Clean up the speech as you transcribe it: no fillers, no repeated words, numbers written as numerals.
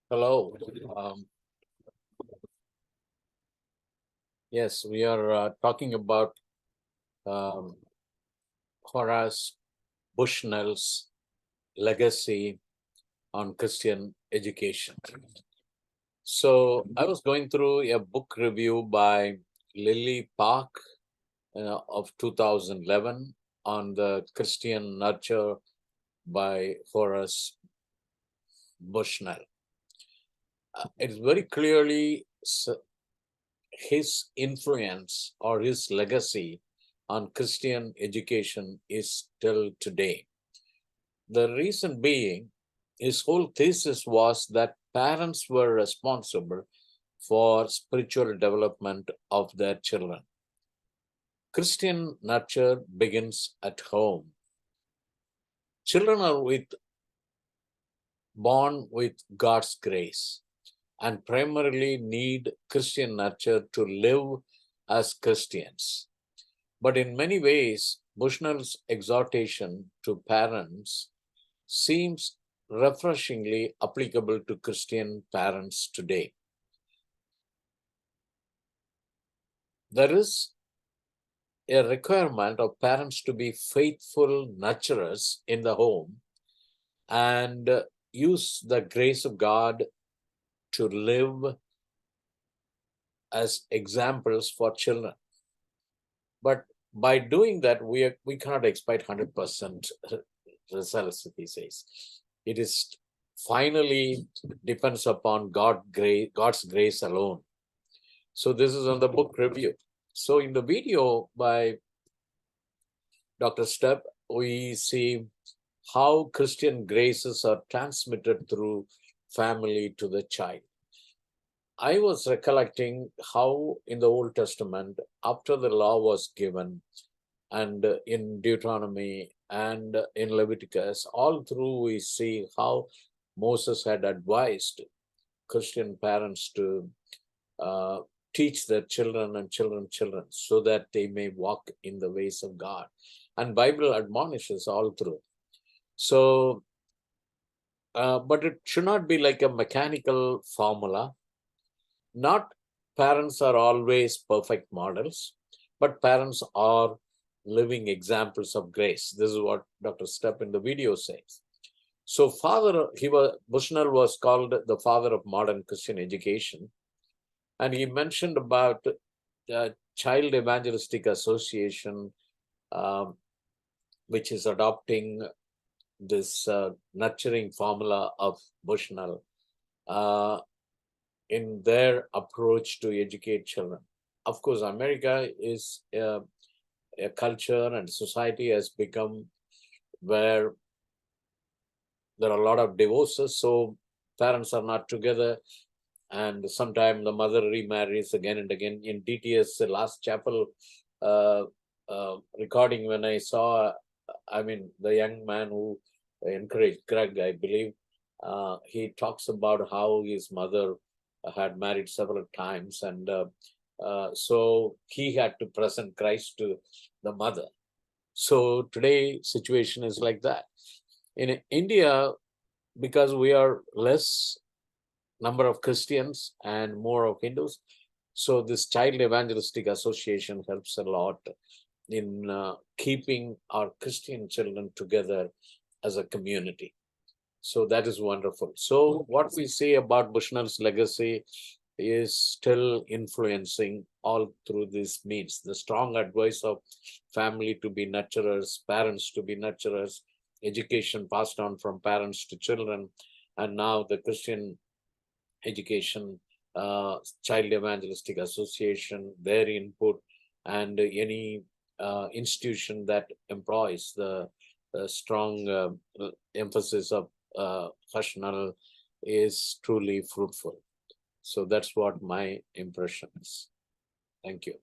Hello. Um, yes, we are talking about um, Horace Bushnell's legacy on Christian education. So I was going through a book review by Lily Park of 2011 on the Christian nurture by Horace Bushnell. It's very clearly his influence or his legacy on Christian education is still today. The reason being, his whole thesis was that parents were responsible for spiritual development of their children. Christian nurture begins at home. Children are born with God's grace and primarily need Christian nurture to live as Christians. But in many ways, Bushnell's exhortation to parents seems refreshingly applicable to Christian parents today. There is a requirement of parents to be faithful nurturers in the home and use the grace of God to live as examples for children. But by doing that, we cannot expect 100% results, he says. It is finally depends upon God's grace alone. So this is on the book review. So in the video by Dr. Stepp, we see how Christian graces are transmitted through family to the child. I was recollecting how in the Old Testament, after the law was given, and in Deuteronomy and in Leviticus, all through we see how Moses had advised Christian parents to uh, teach their children and children so that they may walk in the ways of God. And Bible admonishes all through. So, but it should not be like a mechanical formula. Not parents are always perfect models, but parents are living examples of grace. This is what Dr. Stepp in the video says. So Bushnell was called the father of modern Christian education. And he mentioned about the Child Evangelistic Association, um, which is adopting this nurturing formula of Bushnell in their approach to educate children. Of course, America is a culture and society has become where there are a lot of divorces, so parents are not together, and sometimes the mother remarries again and again. In DTS Last Chapel recording, when I saw, I mean, the young man who encouraged Greg, I believe, he talks about how his mother had married several times, and so he had to present Christ to the mother. So today situation is like that. In India, because we are less number of Christians and more of Hindus, so this Child Evangelistic Association helps a lot in keeping our Christian children together as a community. So that is wonderful. So what we say about Bushnell's legacy is still influencing all through this means. The strong advice of family to be nurturers, parents to be nurturers, education passed on from parents to children, and now the Christian education, Child Evangelistic Association, their input, and any institution that employs the strong emphasis of Bushnell is truly fruitful. So that's what my impression is. Thank you.